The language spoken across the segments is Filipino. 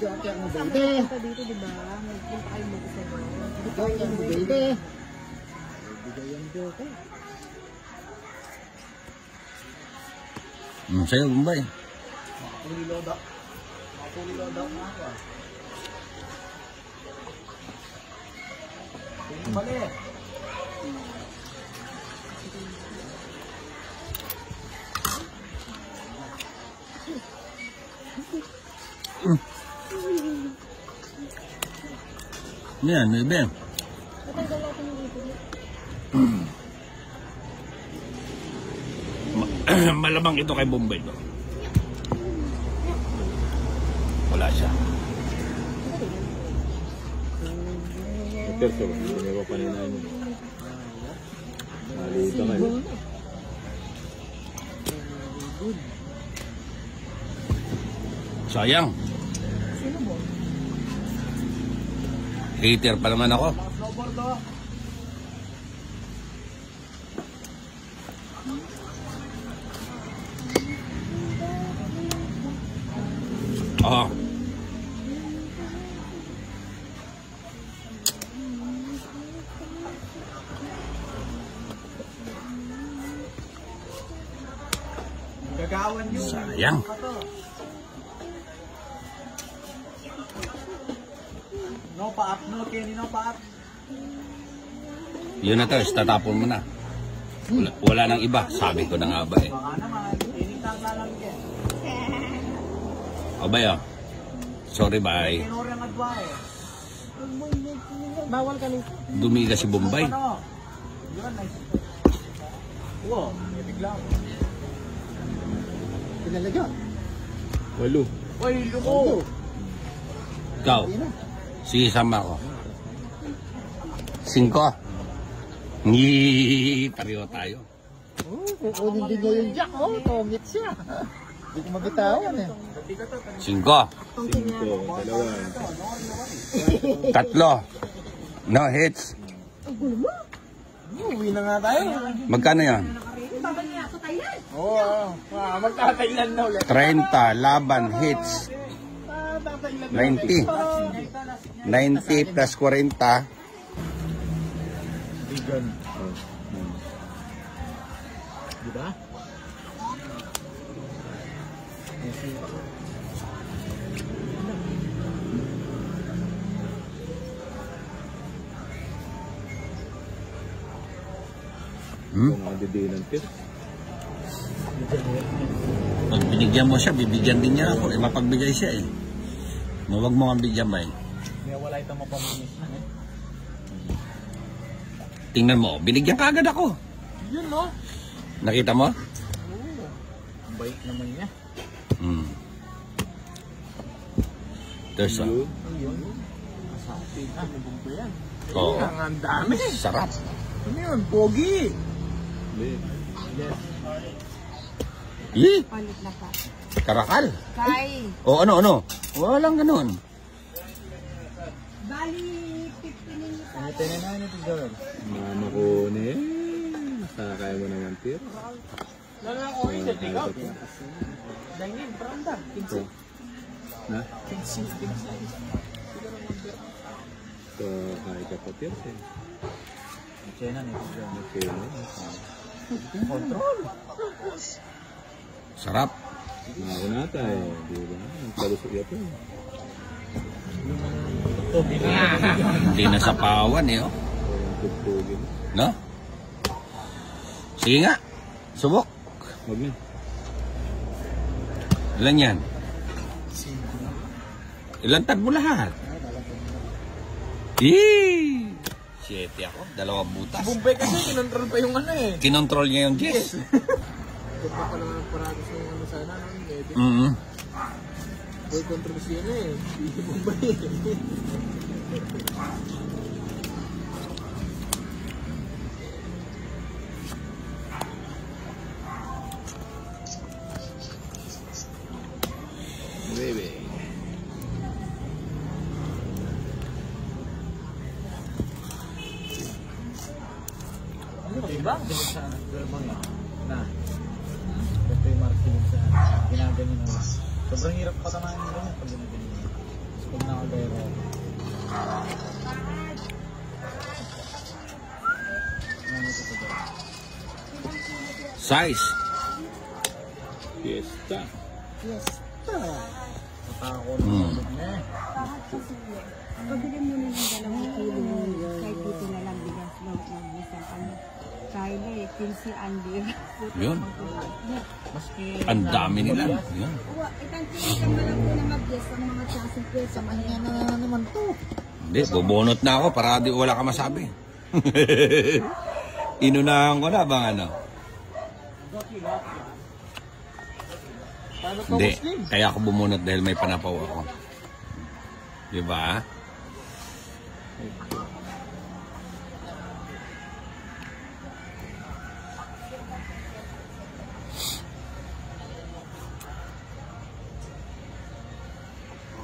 kaya mo baby. Dito, di ba? Magpunta kayo mag-isa doon. Kaya mo baby. Bigayan joke. Sa'yo, Bombay. Makuliloda. Makuliloda nga ako. Bali. Yan, bebe. Natanggal natin yung dito. Malamang ito kay Bombay to. Wala siya. Terso, hindi ko paninayin mo. Malito kayo. Sayang. Sino mo? Hater pa naman ako. Snowboard to. Oo. Gagawan yun. Sayang. No paap, no Kenny, no paap. Yun na to, tatapon mo na. Wala nang iba. Sabi ko na nga ba eh. Baka naman, initang lalang yan. O ba yun? Sorry, bye. Kinuri ang adwa eh. Bawal ka nito. Dumiga si Bombay. Ano? Yun, nice. Wow, may bigla. Pinalagyan. Walo. Uy, luko! Ikaw. Sige, sama ko. 5. Pareho tayo. Kukunin din niya yung jack, oh. Tongit siya. Hindi ko mabitawan eh. 5. 5, dalawa. 3. No hits. Uwi na nga tayo. Magkano yan? Oo, magtatailan na ulit. 30. Laban hits. 90. 90 plus 40. Vegan. Diba? Mga didinan tip. Pag binigyan mo siya, bibigyan din niya ako. Mapagbigay siya eh. Huwag mo ang bigyan ba eh. May wala itong mapaminis na eh. Tingnan mo, binigyan ka agad ako. Yun no? Nakita mo? Oo. Ang bait naman niya. There's a... Ayun. Masabi na, nabong ba yan? Oo. Ang dami. Sarap. Ano yun? Pogi. Yes. Eh, Palit na pa. karakal. Kay. O ano? Walang ganun. Bali, 15 minutes. Ito na ito gawin. Mama ko ni. Sakay mo naman tip. Lala ko yung setting out. Dangin, paranda. 15. Na? 15. So, kaya ka pa tip eh. Chena na ito gawin. Okay. Control. Sarap. Ako na tayo. Diba? Ang kalusok ito. Hindi na sa pawan eh. Oh. Parang tugtugin. No? Sige nga. Subok. Huwag na. Ilan yan? Ilan tab mo lahat? Eh! 7 ako. 2 butas. Bombay kasi kinontrol pa yung ano eh. Kinontrol niya yung Jess. Ganda pa naman ang paragos ng ano sana. Boy control siya na eh. Bombay eh. Baby. Diba? Diba sa mga na ito yung marketing sa ginaganyan na sobrang hirap patamahin nila pag ginaganyan Size. Fiesta. Yes. Pabili mo na ng 2 kilo. Kahit dito na lang bigas. Isang ano. Kaya na eh. 15 andir. Yun. Ang dami nila. Yun. Itang kilo na lang po na mag-guess ang mga klaseng pwesa. Mahinga na naman to. Hindi, bubunot na ako para di wala ka masabi. Inunahan ko na bang ano? Paano to, Hindi, Muslim? kaya ako bumunot dahil may panapaw ako. Diba?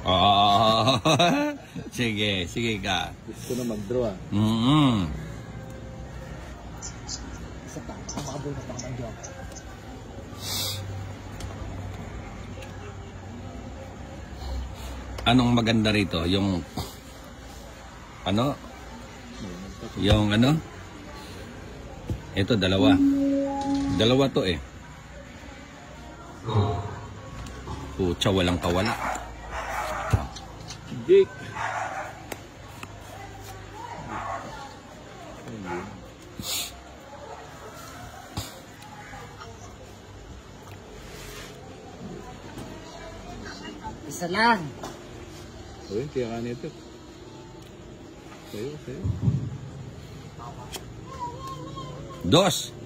Oh, sige, sige ka. Gusto na mag-draw ah. Isa pa, makabunot ako ng joke. Anong maganda rito? Yung ano? Yung ano? Ito, dalawa. Dalawa to eh. Pucha, walang kawala. Jake. Isa lang. Uy, kaya ka nito. Sayo, sayo. Dos.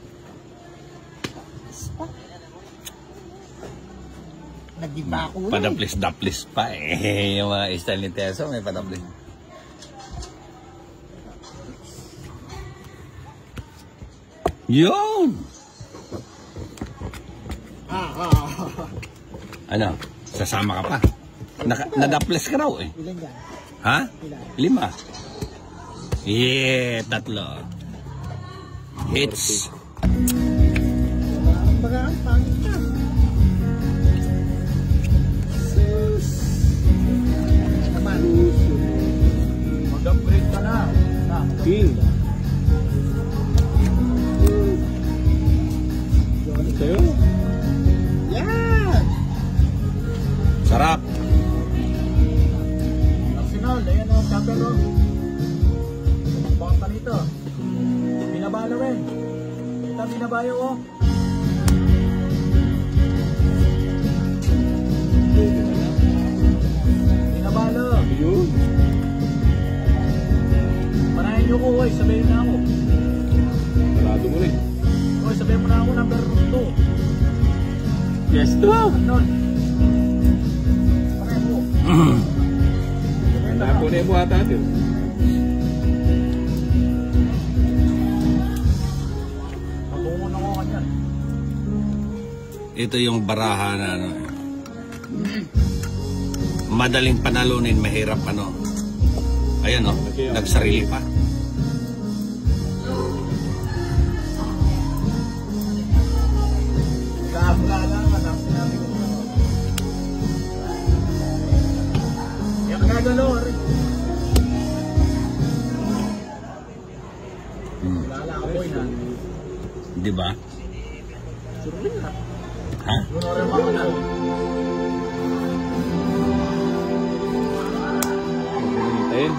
Nagdiba ako na Padaplis-daplis pa eh. Yung mga style ni Teso may padaplis. Yun! Ano? Sasama ka pa? Nadaplis ka raw eh. Ilan yan? Ha? 5. Yeah, 3. Hits. Ang bagaan, pangit ka. Sus. Naman. Mag-upgrade ka na. King. Sayo. Yan! Sarap. Arsenal, ayan o, kapel o. Bukang pa nito. Binabalo rin. Ito binabayo o. Binabalo. Yun. Panahin nyo ko, oy. Sabihin na ako. Parado mo rin. Oy, sabihin mo na ako number 2. Yes, to. Anon. Panahin mo. Napunin mo ata ito. Matungon ako kanyan. Ito yung baraha na ano. Madaling panalunin, mahirap ano. Ayan o, nagsarili pa. Wala lang, anak. Sinabi ko na. Yan kagalo, rin. Wala ako na. Di ba? Suruhin na. Ha? Yun rin mga na. Hintayin.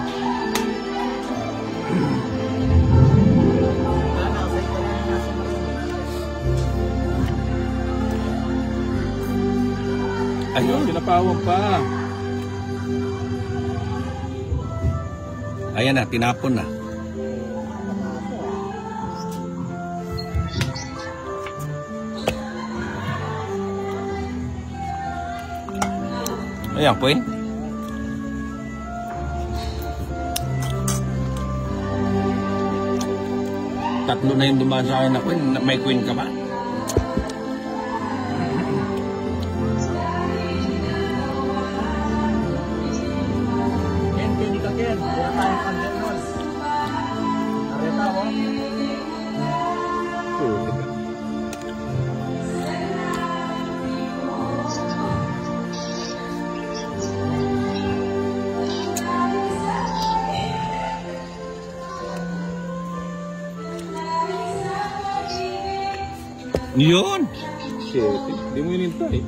Ayun. Pinapawag pa. Ayan na, tinapon na. Ayan, Queen. Tatlo na yung dumaan sa akin na Queen. May Queen ka ba? Ken, pili ka Ken. Wala tayong pandenos. Areta ko. Yun. Shit, hindi mo hinintay.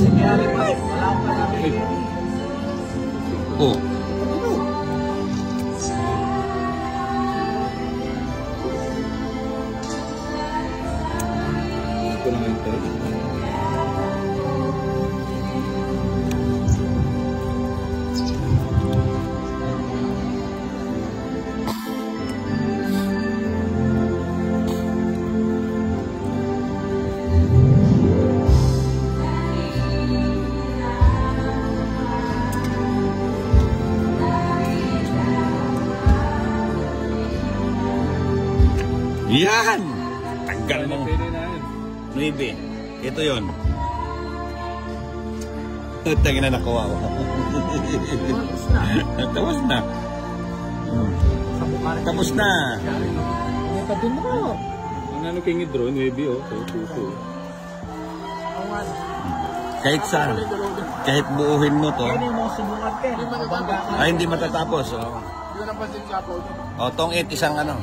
Nangyari pa eh. Wala pa namin. Oh. Hindi ko lang hintay. Yan! Tagal mo. Pwede na yan. 9. Ito yun. Tagin na nakuha ko. Tapos na. Tapos na. Sa bukari. Tapos na. Ito din mo. Ang ano king drone, maybe oh. Tuto. Ang ano. Kahit buuhin mo to, Kaya mo subukan ka. ay hindi matatapos. Oh. Hindi ko napansin sa po. O, tong 8 isang ano.